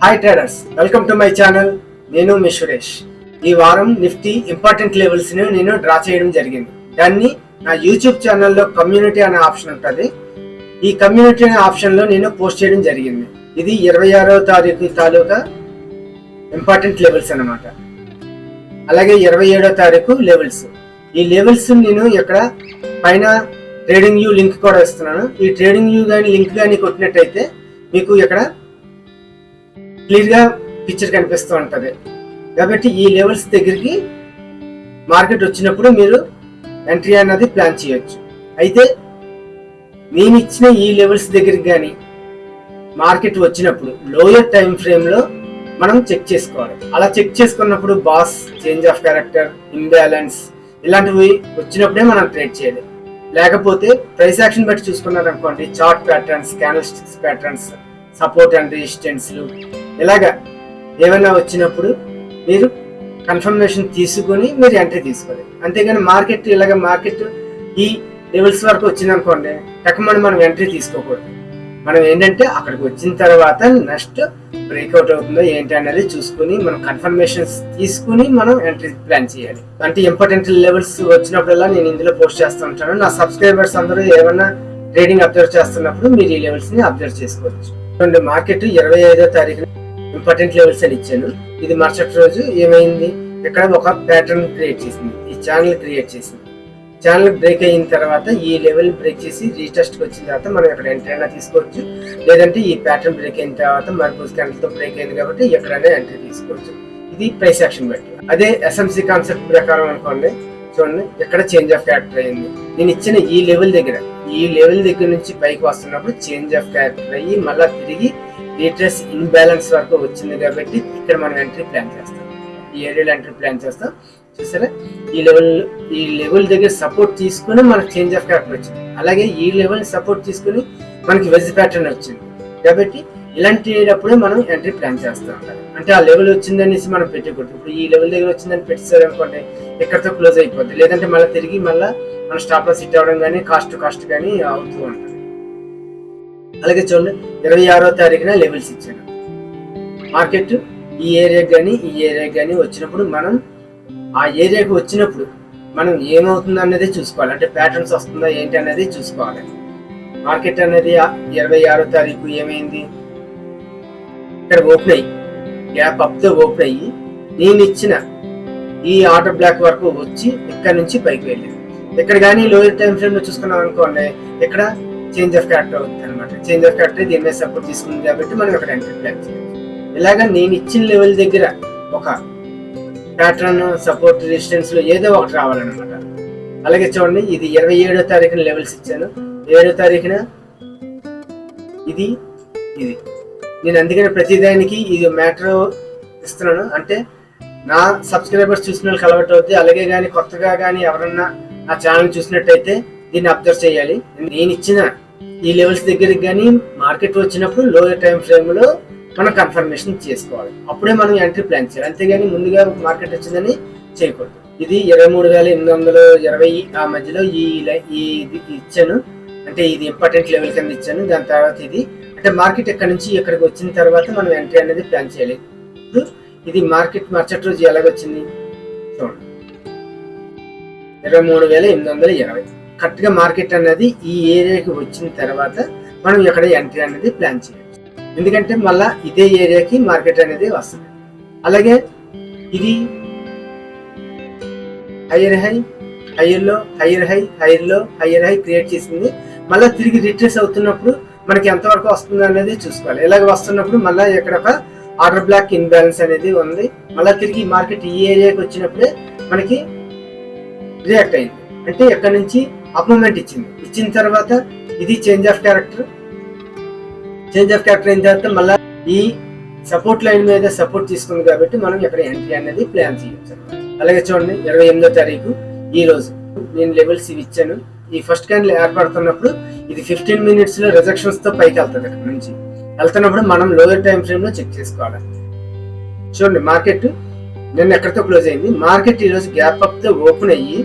Hi traders, welcome to my channel. నేను మీ సురేష్. ఈ వారం నిఫ్టీ ఇంపార్టెంట్ లెవెల్స్ ని నేను డ్రా చేయడం జరిగింది. దాన్ని నా యూట్యూబ్ ఛానల్లో కమ్యూనిటీ అనే ఆప్షన్ ఉంటుంది. ఈ కమ్యూనిటీ అనే ఆప్షన్ లో నేను పోస్ట్ చేయడం జరిగింది. ఇది 26వ తారీఖు తాలూకా ఇంపార్టెంట్ లెవెల్స్ అన్నమాట. అలాగే 27వ తారీఖు లెవెల్స్. ఈ లెవెల్స్ నేను ఇక్కడ పైన ట్రేడింగ్ వ్యూ లింక్ కూడా ఇస్తున్నాను. ఈ ట్రేడింగ్ వ్యూ కానీ లింక్ కానీ కొట్టినట్టయితే మీకు ఇక్కడ క్లియర్ గా పిక్చర్ కనిపిస్తూ ఉంటది. కాబట్టి ఈ లెవెల్స్ దగ్గరికి మార్కెట్ వచ్చినప్పుడు మీరు ఎంట్రీ అన్నది ప్లాన్ చేయొచ్చు. అయితే నేను ఇచ్చిన ఈ లెవెల్స్ దగ్గరికి కానీ మార్కెట్ వచ్చినప్పుడు లోయర్ టైం ఫ్రేమ్ లో మనం చెక్ చేసుకోవాలి. అలా చెక్ చేసుకున్నప్పుడు boss, change of character, imbalance ఇలాంటివి వచ్చినప్పుడే మనం ట్రేడ్ చేయాలి. లేకపోతే ప్రైస్ యాక్షన్ బట్టి చూసుకున్నారు అనుకోండి, chart patterns, candlesticks patterns, support and రెసిస్టెన్స్లు ఇలాగా ఏమైనా వచ్చినప్పుడు మీరు కన్ఫర్మేషన్ తీసుకుని మీరు ఎంట్రీ తీసుకోవాలి. అంతేగాని మార్కెట్ మార్కెట్ ఈ లెవెల్స్ వరకు వచ్చిందనుకోండి, టక్కుమని మనం ఎంట్రీ తీసుకోకూడదు. మనం ఏంటంటే అక్కడికి వచ్చిన తర్వాత నెక్స్ట్ బ్రేక్అవుట్ అవుతుందో ఏంటి అనేది చూసుకుని మనం కన్ఫర్మేషన్స్ తీసుకుని మనం ఎంట్రీ ప్లాన్ చేయాలి. అంటే ఇంపార్టెంట్ లెవెల్స్ వచ్చినప్పుడల్లా నేను ఇందులో పోస్ట్ చేస్తూ ఉంటాను. నా సబ్స్క్రైబర్స్ అందరూ ఏమైనా ట్రేడింగ్ అబ్జర్వ్ చేస్తున్నప్పుడు మీరు ఈ లెవెల్స్ ని అబ్జర్వ్ చేసుకోవచ్చు. మార్కెట్ 25వ తారీఖున ఇంపార్టెంట్ లెవెల్స్ అని ఇచ్చాను. ఇది మరుసటి రోజు ఏమైంది, ఇక్కడ ఒక ప్యాటర్న్ క్రియేట్ చేసింది, ఈ ఛానల్ క్రియేట్ చేసింది. ఛానల్ బ్రేక్ అయిన తర్వాత ఈ లెవెల్ బ్రేక్ చేసి రీటెస్ట్ వచ్చిన తర్వాత మనం ఎక్కడ ఎంట్రీ అయినా తీసుకోవచ్చు. లేదంటే ఈ ప్యాటర్న్ బ్రేక్ అయిన తర్వాత మర్బూస్ క్యాండిల్ తో బ్రేక్ అయింది కాబట్టి ఎక్కడైనా ఎంట్రీ తీసుకోవచ్చు. ఇది ప్రైస్ యాక్షన్ బట్టి. అదే ఎస్ఎంసి కాన్సెప్ట్ ప్రకారం అనుకోండి, చూడండి ఎక్కడ చేంజ్ ఆఫ్ క్యారెక్టర్ అయింది. నేను ఇచ్చిన ఈ లెవెల్ దగ్గర నుంచి పైకి వస్తున్నప్పుడు చేంజ్ ఆఫ్ క్యారెక్టర్ అయ్యి మళ్ళీ తిరిగి రీట్రేస్ ఇన్బ్యాలెన్స్ వరకు వచ్చింది కాబట్టి ఇక్కడ మనం ఎంట్రీ ప్లాన్ చేస్తాం. ఈ ఏరియాలో ఎంట్రీ ప్లాన్ చేస్తాం. చూసారా, ఈ లెవెల్ దగ్గర సపోర్ట్ తీసుకుని మనకు చేంజ్ ఆఫ్ క్యారెక్టర్ వచ్చింది. అలాగే ఈ లెవెల్ సపోర్ట్ తీసుకుని మనకి వెజ్ ప్యాటర్న్ వచ్చింది. కాబట్టి ఇలాంటిప్పుడే మనం ఎంట్రీ ప్లాన్ చేస్తూ ఉంటాం. అంటే ఆ లెవెల్ వచ్చిందనేసి మనం పెట్టకూడదు. ఇప్పుడు ఈ లెవెల్ దగ్గర వచ్చిందని పెట్టేసారు అనుకోండి, ఎక్కడితో క్లోజ్ అయిపోద్ది. లేదంటే మళ్ళీ తిరిగి మన స్టాప్ లాస్ హిట్ అవ్వడం కానీ కాస్ట్ కానీ అవుతూ ఉంటుంది. అలాగే చూడండి 26వ తారీఖున లెవెల్స్ ఇచ్చాను. మార్కెట్ ఈ ఏరియాకి కానీ వచ్చినప్పుడు మనం ఆ ఏరియాకి వచ్చినప్పుడు మనం ఏమవుతుంది అనేది చూసుకోవాలి. అంటే ప్యాటర్న్స్ వస్తుందా ఏంటి అనేది చూసుకోవాలి. మార్కెట్ అనేది 26వ తారీఖు ఏమైంది, ఇక్కడ ఓపెన్ అయ్యి గ్యాప్ అప్ తో ఓపెన్ అయ్యి నేను ఇచ్చిన ఈ ఆర్డర్ బ్లాక్ వరకు వచ్చి ఇక్కడ నుంచి పైకి వెళ్ళింది. ఇక్కడ కానీ లోయర్ టైం ఫ్రేమ్ లో చూసుకున్నాం అనుకోండి, ఇక్కడ చేంజ్ ఆఫ్ క్యారెక్టర్ అవుతుంది అనమాట. చేంజ్ ఆఫ్ క్యారెక్టర్ దీని మీద సపోర్ట్ తీసుకుంది కాబట్టి మనం ఇక్కడ ఎంట్రీ ప్లాన్ చేయాలి. ఇలాగా నేను ఇచ్చిన లెవెల్ దగ్గర ఒక ప్యాటర్న్, సపోర్ట్, రెసిస్టెన్స్ లో ఏదో ఒకటి రావాలన్నమాట. అలాగే చూడండి, ఇది 27వ తారీఖున లెవెల్స్ ఇచ్చాను. 7వ తారీఖున ఇది నేను అందుకని ప్రతిదానికి ఇది మ్యాటర్ ఇస్తున్నాను. అంటే నా సబ్స్క్రైబర్స్ చూసిన వాళ్ళకి అలవాటు అవుతుంది. అలాగే కానీ కొత్తగా కానీ ఎవరన్నా నా ఛానల్ చూసినట్టయితే దీన్ని అబ్జర్వ్ చేయాలి. నేను ఇచ్చిన ఈ లెవెల్స్ దగ్గరికి కానీ మార్కెట్ వచ్చినప్పుడు లోయర్ టైం ఫ్రేమ్ లో మనం కన్ఫర్మేషన్ చేసుకోవాలి. అప్పుడే మనం ఎంట్రీ ప్లాన్ చేయాలి. అంతేగాని ముందుగా మార్కెట్ వచ్చిందని చేయకూడదు. ఇది 23,820 ఆ మధ్యలో ఇది ఇచ్చాను. అంటే ఇది ఇంపార్టెంట్ లెవెల్ కింద ఇచ్చాను. దాని తర్వాత ఇది అంటే మార్కెట్ ఎక్కడి నుంచి ఎక్కడికి వచ్చిన తర్వాత మనం ఎంట్రీ అనేది ప్లాన్ చేయాలి. ఇప్పుడు ఇది మార్కెట్ మరుసటి రోజు ఎలాగొచ్చింది చూడండి, 23,820 కరెక్ట్ గా మార్కెట్ అనేది ఈ ఏరియాకి వచ్చిన తర్వాత మనం ఎక్కడ ఎంట్రీ అనేది ప్లాన్ చేయాలి. ఎందుకంటే మళ్ళా ఇదే ఏరియాకి మార్కెట్ అనేది వస్తుంది. అలాగే ఇది హైయర్ హై క్రియేట్ చేసింది. మళ్ళీ తిరిగి రిట్రేస్ అవుతున్నప్పుడు మనకి ఎంతవరకు వస్తుంది అనేది చూసుకోవాలి. ఇలాగ వస్తున్నప్పుడు మళ్ళీ ఇక్కడ ఒక ఆర్డర్ బ్లాక్ ఇన్బ్యాలెన్స్ అనేది ఉంది. మళ్ళీ తిరిగి మార్కెట్ ఈ ఏరియాకి వచ్చినప్పుడే మనకి రియాక్ట్ అయింది. అంటే ఎక్కడి నుంచి అప్ మూమెంట్ ఇచ్చిన తర్వాత ఇది చేంజ్ ఆఫ్ క్యారెక్టర్ అయిన తర్వాత మళ్ళీ ఈ సపోర్ట్ లైన్ మీద సపోర్ట్ తీసుకుంది కాబట్టి మనం ఇక్కడ ఎంట్రీ అనేది ప్లాన్ చేయొచ్చు. అలాగే చూడండి 28వ తారీఖు ఈ రోజు నేను లెవెల్స్ ఇవి ఇచ్చాను. ఈ ఫస్ట్ క్యాండిల్ ఏర్పడుతున్నప్పుడు ఇది 15 minutes లో రిజెక్షన్స్ తో పైకి వెళ్తుంది. అక్కడ నుంచి వెళ్తున్నప్పుడు మనం లోయర్ టైం ఫ్రేమ్ లో చెక్ చేసుకోవాలి. చూడండి మార్కెట్ నిన్న ఎక్కడితో క్లోజ్ అయింది. మార్కెట్ ఈ రోజు గ్యాప్ అప్ తో ఓపెన్ అయ్యి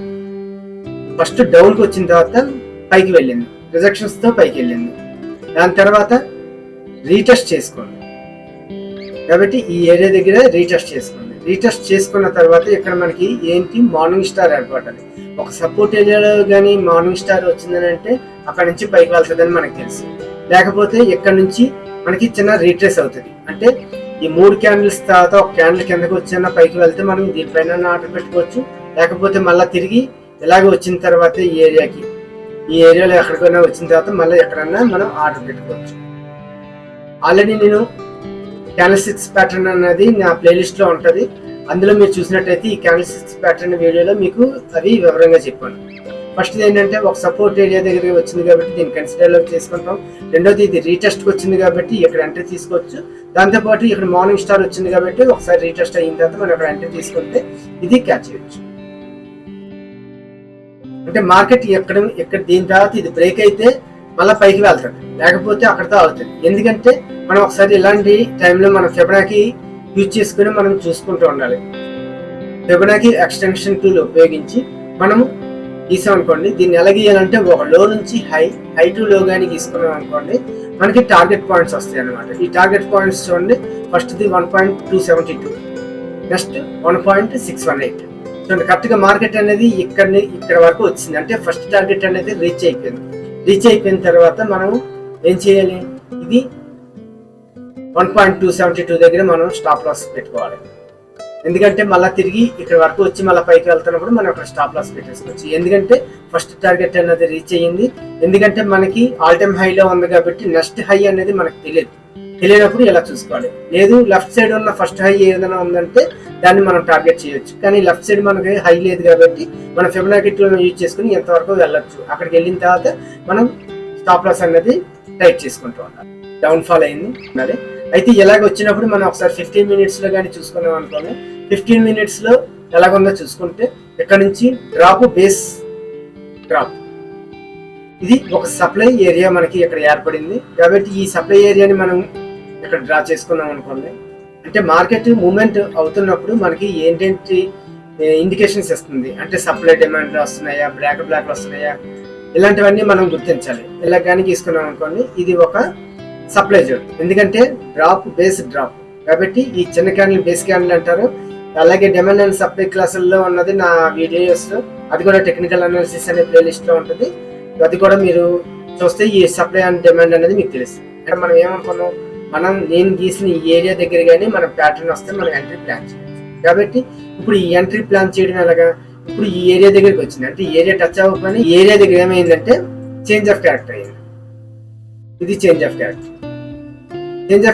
ఫస్ట్ డౌన్ కి వచ్చిన తర్వాత పైకి వెళ్ళింది, రిజెక్షన్స్ తో పైకి వెళ్ళింది. దాని తర్వాత రీటెస్ట్ చేసుకోండి. కాబట్టి ఈ ఏరియా దగ్గర రీటెస్ట్ చేసుకోండి. రీటెస్ట్ చేసుకున్న తర్వాత ఇక్కడ మనకి ఏంటి మార్నింగ్ స్టార్ ఏర్పడాలి. ఒక సపోర్ట్ ఏరియాలో కానీ మార్నింగ్ స్టార్ వచ్చిందని అంటే అక్కడ నుంచి పైకి వెళ్తుందని మనకు తెలుసు. లేకపోతే ఇక్కడ నుంచి మనకి చిన్న రీట్రేస్ అవుతుంది. అంటే ఈ 3 క్యాండిల్స్ తర్వాత ఒక క్యాండిల్ కిందకి వచ్చిన పైకి వెళ్తే మనం దీనిపైన ఆర్డర్ పెట్టుకోవచ్చు. లేకపోతే మళ్ళీ తిరిగి ఇలాగే వచ్చిన తర్వాత ఈ ఏరియాలో ఎక్కడికైనా వచ్చిన తర్వాత మళ్ళీ ఎక్కడన్నా మనం ఆర్డర్ పెట్టుకోవచ్చు. ఆల్రెడీ నేను క్యాండిల్ స్టిక్స్ ప్యాటర్న్ అనేది నా ప్లేలిస్ట్ లో ఉంటుంది. అందులో మీరు చూసినట్టయితే ఈ క్యాండిల్ స్టిక్స్ ప్యాటర్న్ వీడియోలో మీకు అవి వివరంగా చెప్పాను. ఫస్ట్ ఏంటంటే ఒక సపోర్ట్ ఏరియా దగ్గరికి వచ్చింది కాబట్టి దీన్ని కన్సిడర్లో చేసుకుంటాం. రెండోది ఇది రీటెస్ట్కి వచ్చింది కాబట్టి ఇక్కడ ఎంట్రీ తీసుకోవచ్చు. దాంతోపాటు ఇక్కడ మార్నింగ్ స్టార్ వచ్చింది కాబట్టి ఒకసారి రీటెస్ట్ అయిన తర్వాత మనం అక్కడ ఎంట్రీ తీసుకుంటే ఇది క్యాచ్ చేయొచ్చు. అంటే మార్కెట్ ఎక్కడ దీని తర్వాత ఇది బ్రేక్ అయితే మళ్ళీ పైకి వెళ్తుంది, లేకపోతే అక్కడితో అవుతుంది. ఎందుకంటే మనం ఒకసారి ఇలాంటి టైంలో మనం ఫిబొనాకీ యూజ్ చేసుకుని మనం చూసుకుంటూ ఉండాలి. ఫిబొనాకీ ఎక్స్టెన్షన్ టూల్ ఉపయోగించి మనం గీసాం అనుకోండి. దీన్ని ఎలా గీయాలంటే ఒక లో నుంచి హై టు లో కానీ గీసుకున్నాం అనుకోండి, మనకి టార్గెట్ పాయింట్స్ వస్తాయి అనమాట. ఈ టార్గెట్ పాయింట్స్ చూడండి, ఫస్ట్ది 1.272, నెక్స్ట్ 1.618. చూడండి కరెక్ట్ గా మార్కెట్ అనేది ఇక్కడ వరకు వచ్చింది. అంటే ఫస్ట్ టార్గెట్ అనేది రీచ్ అయిపోయింది. రీచ్ అయిపోయిన తర్వాత మనం ఏం చేయాలి, ఇది 1.272 దగ్గర మనం స్టాప్ లాస్ పెట్టుకోవాలి. ఎందుకంటే మళ్ళీ తిరిగి ఇక్కడ వరకు వచ్చి మళ్ళీ పైకి వెళ్తున్నప్పుడు మనం అక్కడ స్టాప్ లాస్ పెట్టేసుకోవచ్చు. ఎందుకంటే ఫస్ట్ టార్గెట్ అనేది రీచ్ అయ్యింది. ఎందుకంటే మనకి ఆల్ టైమ్ హైలో ఉంది కాబట్టి నెక్స్ట్ హై అనేది మనకు తెలియనప్పుడు ఇలా చూసుకోవాలి. లేదు లెఫ్ట్ సైడ్ ఉన్న ఫస్ట్ హై ఏదైనా ఉందంటే దాన్ని మనం టార్గెట్ చేయొచ్చు. కానీ లెఫ్ట్ సైడ్ మనకి హై లేదు కాబట్టి మనం ఫిబొనాకీ టూల్ యూజ్ చేసుకుని ఎంతవరకు వెళ్ళొచ్చు. అక్కడికి వెళ్ళిన తర్వాత మనం స్టాప్ లాస్ అనేది టైట్ చేసుకుంటూ ఉండాలి. డౌన్ ఫాల్ అయింది అయితే ఇలాగ వచ్చినప్పుడు మనం ఒకసారి 15 minutes లో కానీ చూసుకున్నాం అనుకోండి. 15 minutes లో ఎలాగుందో చూసుకుంటే ఇక్కడ నుంచి బేస్ డ్రాప్ ఇది ఒక సప్లై ఏరియా మనకి ఇక్కడ ఏర్పడింది. కాబట్టి ఈ సప్లై ఏరియాని మనం ఇక్కడ డ్రా చేసుకున్నాం అనుకోండి. అంటే మార్కెట్ మూవ్మెంట్ అవుతున్నప్పుడు మనకి ఏంటంటే ఇండికేషన్స్ ఇస్తుంది. అంటే సప్లై డిమాండ్ వస్తున్నాయా, బ్లాక్ వస్తున్నాయా, ఇలాంటివన్నీ మనం గుర్తించాలి. ఇలా కానీ తీసుకున్నాం అనుకోండి, ఇది ఒక సప్లై జోన్. ఎందుకంటే బేస్ డ్రాప్ కాబట్టి ఈ చిన్న క్యాండిల్ బేస్ క్యాండిల్ అంటారు. అలాగే డిమాండ్ అండ్ సప్లై క్లాసుల్లో ఉన్నది నా వీడియోస్, అది కూడా టెక్నికల్ అనాలిసిస్ అనే ప్లేలిస్ట్ లో ఉంటుంది. అది కూడా మీరు చూస్తే ఈ సప్లై అండ్ డిమాండ్ అనేది మీకు తెలుస్తుంది. అంటే మనం ఏమనుకున్నాం, నేను గీసిన ఈ ఏరియా దగ్గర కానీ మన ప్యాటర్న్ వస్తే మనం ఎంట్రీ ప్లాన్ చేయొచ్చు. కాబట్టి ఇప్పుడు ఈ ఎంట్రీ ప్లాన్ చేయడం ఎలాగా, ఇప్పుడు ఈ ఏరియా దగ్గరికి వచ్చింది. అంటే ఈ ఏరియా టచ్ అవ్వకపోయినా ఈ ఏరియా దగ్గర ఏమైందంటే చేంజ్ ఆఫ్ క్యారెక్టర్ అయింది. ఇది చేంజ్ ఆఫ్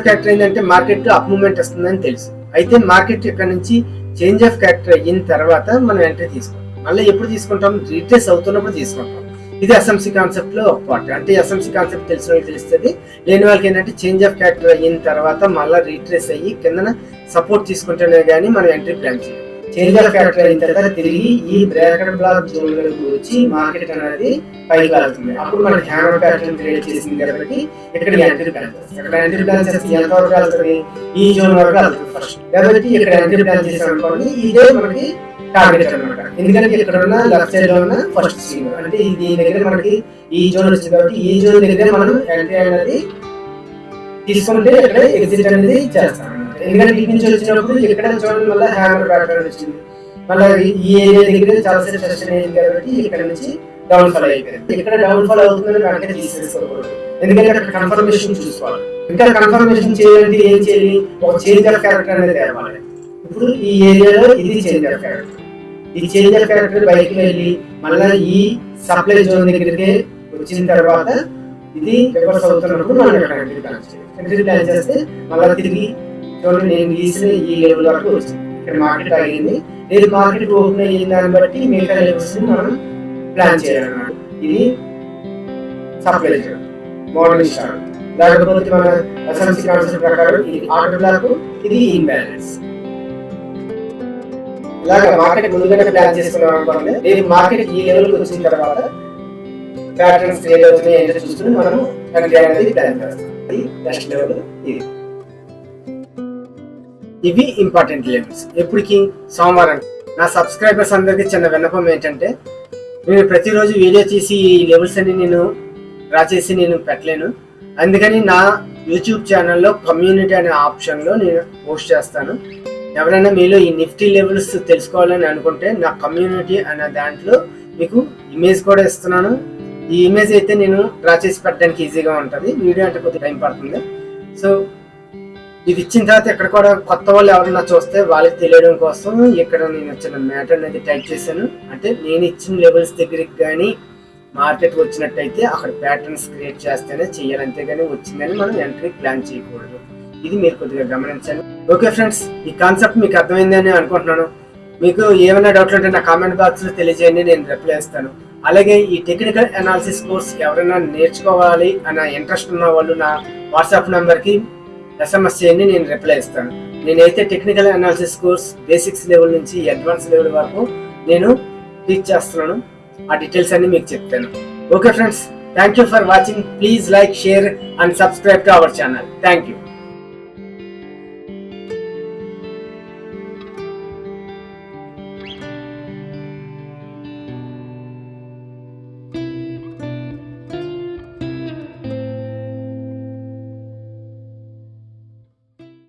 క్యారెక్టర్ ఏంటంటే మార్కెట్ అప్ మూవ్మెంట్ వస్తుందని తెలుసు. అయితే మార్కెట్ ఇక్కడ నుంచి చేంజ్ ఆఫ్ క్యారెక్టర్ అయిన తర్వాత మనం ఎంట్రీ తీసుకుంటాం. మళ్ళీ ఎప్పుడు తీసుకుంటాం, రీట్రేస్ అవుతున్నప్పుడు తీసుకుంటాం. ఇది ఎస్ఎంసి కాన్సెప్ట్ లో ఒక పార్ట్. అంటే ఎస్ఎంసి కాన్సెప్ట్ తెలిసిన వాళ్ళకి తెలుస్తుంది. లేని వాళ్ళకి ఏంటంటే చేంజ్ ఆఫ్ క్యారెక్టర్ అయిన తర్వాత మళ్ళీ రీట్రేస్ అయ్యి కింద సపోర్ట్ తీసుకుంటేనే కానీ మనం ఎంట్రీ ప్లాన్ చేయాలి. చేంజ్ ఆఫ్ క్యారెక్టర్ అయిన తర్వాత తిరిగి ఈ బ్రాకెట్ బ్లాక్ జోన్ వచ్చి మార్కెట్ అనేది పైకి వెళ్తుంది. అప్పుడు మనకి హ్యామర్ ప్యాటర్న్ క్రియేట్ చేసింది కాబట్టి ఇక్కడ ఎంట్రీ ప్లాన్ చేస్తాం. ఇక్కడ ఎంట్రీ ప్లాన్ చేస్తే ఎంత వరకు వెళ్తుంది, ఈ జోన్ వరకు వెళ్తుంది ఫస్ట్. కాబట్టి ఇక్కడ ఎంట్రీ ప్లాన్ చేసాం అనుకోండి, ఇదే మనకి టార్గెట్ అనమాట. ఎందుకంటే ఇక్కడ ఉన్న లెఫ్ట్ సైడ్ లో ఉన్న ఫస్ట్ స్వింగ్, అంటే దీని దగ్గర మనకి ఈ జోన్ వచ్చింది కాబట్టి ఈ జోన్ దగ్గర మనం ఎంట్రీ అనేది తీసుకుంటే ఇక్కడ ఎగ్జిట్ అనేది చేస్తాం. ఎందుకంటే ఇటు నుంచి వచ్చినప్పుడు ఇక్కడ చూడండి మళ్ళీ హ్యామర్ ప్యాటర్న్ వచ్చింది. మళ్ళీ ఈ ఏరియా దగ్గర చాలా సేపు సెషన్ అయింది కాబట్టి ఇక్కడ నుంచి డౌన్ ఫాల్ అయిపోయింది. ఇక్కడ డౌన్ ఫాల్ అవుతుందని వెంటనే తీసేసుకోకూడదు. ఎందుకంటే అక్కడ కన్ఫర్మేషన్ చూసుకోవాలి. ఇంకా కన్ఫర్మేషన్ చేయాలంటే ఏం చేయాలి, ఒక చేంజ్ ఆఫ్ క్యారెక్టర్ అనేది తేవాలి. ఇప్పుడు ఈ ఏరియాలో ఇది చేంజ్ ఆఫ్ క్యారెక్టర్. ఈ చేంజ్ ఆఫ్ క్యారెక్టర్ బయటకు వెళ్ళి మళ్ళీ ఈ సప్లై జోన్ దగ్గరికి వచ్చిన తర్వాత ఇది రివర్స్ అవుతున్నప్పుడు మనం ఎంట్రీ ప్లాన్ చేస్తే మళ్ళీ తిరిగి చూడండి నేను గీసిన ఈ లెవెల్ వరకు వచ్చింది. ఇక్కడ మార్కెట్ ఆగింది. లేదు మార్కెట్ ఓపెన్ అయ్యింది దాన్ని బట్టి మిగతా లెవెల్స్ మనం ప్లాన్ చేయాలన్నమాట. ఇది సప్లై జోన్, మార్నింగ్ స్టార్. లేకపోతే మన ఎస్ఎంసి కాన్సెప్ట్ ప్రకారం ఇది ఆర్డర్ బ్లాక్, ఇది ఇన్బ్యాలెన్స్. ఇలాగ మార్కెట్ ముందుగానే ప్లాన్ చేసుకున్నాం అనుకోండి. నేను మార్కెట్ ఈ లెవెల్కి వచ్చిన తర్వాత ప్యాటర్న్స్ క్రియేట్ అవుతున్నాయి ఏంటో చూసుకుని మనం ఎంట్రీ అనేది ప్లాన్ చేస్తాం. ఇది నెక్స్ట్ లెవెల్. ఇవి ఇంపార్టెంట్ లెవెల్స్. ఎప్పటికి సోమవారం. నా సబ్స్క్రైబర్స్ అందరికీ చిన్న విన్నపం ఏంటంటే, నేను ప్రతిరోజు వీడియో తీసి ఈ లెవెల్స్ అన్ని నేను డ్రా చేసి నేను పెట్టలేను. అందుకని నా యూట్యూబ్ ఛానల్లో కమ్యూనిటీ అనే ఆప్షన్లో నేను పోస్ట్ చేస్తాను. ఎవరైనా మీలో ఈ నిఫ్టీ లెవెల్స్ తెలుసుకోవాలని అనుకుంటే నా కమ్యూనిటీ అనే దాంట్లో మీకు ఇమేజ్ కూడా ఇస్తున్నాను. ఈ ఇమేజ్ అయితే నేను డ్రా చేసి పెట్టడానికి ఈజీగా ఉంటుంది. వీడియో అంటే కొద్దిగా టైం పడుతుంది. సో ఇది ఇచ్చిన తర్వాత ఇక్కడ కూడా కొత్త వాళ్ళు ఎవరన్నా చూస్తే వాళ్ళకి తెలియడం కోసం ఇక్కడ నేను వచ్చిన మ్యాటర్ అనేది టైప్ చేశాను. అంటే నేను ఇచ్చిన లెవెల్స్ దగ్గరికి కానీ మార్కెట్ వచ్చినట్టయితే అక్కడ ప్యాటర్న్స్ క్రియేట్ చేస్తేనే చెయ్యాలి, అంతేగాని వచ్చిందని మనం ఎంట్రీ ప్లాన్ చేయకూడదు. ఇది మీరు కొద్దిగా గమనించండి. ఓకే ఫ్రెండ్స్, ఈ కాన్సెప్ట్ మీకు అర్థమైందని అనుకుంటున్నాను. మీకు ఏమైనా డౌట్లు ఉంటే నా కామెంట్ బాక్స్ లో తెలియజేయండి, నేను రిప్లై ఇస్తాను. అలాగే ఈ టెక్నికల్ అనాలిసిస్ కోర్స్ ఎవరైనా నేర్చుకోవాలి అన్న ఇంట్రెస్ట్ ఉన్న వాళ్ళు నా వాట్సాప్ నెంబర్కి SMS చేయండి, నేను రిప్లై ఇస్తాను. నేనైతే technical analysis course basics level నుంచి అడ్వాన్స్ లెవెల్ వరకు నేను టీచ్ చేస్తున్నాను. ఆ డీటెయిల్స్ అన్ని మీకు చెప్తాను. Okay friends, thank you for watching. Please like, share and subscribe to our channel. Thank you.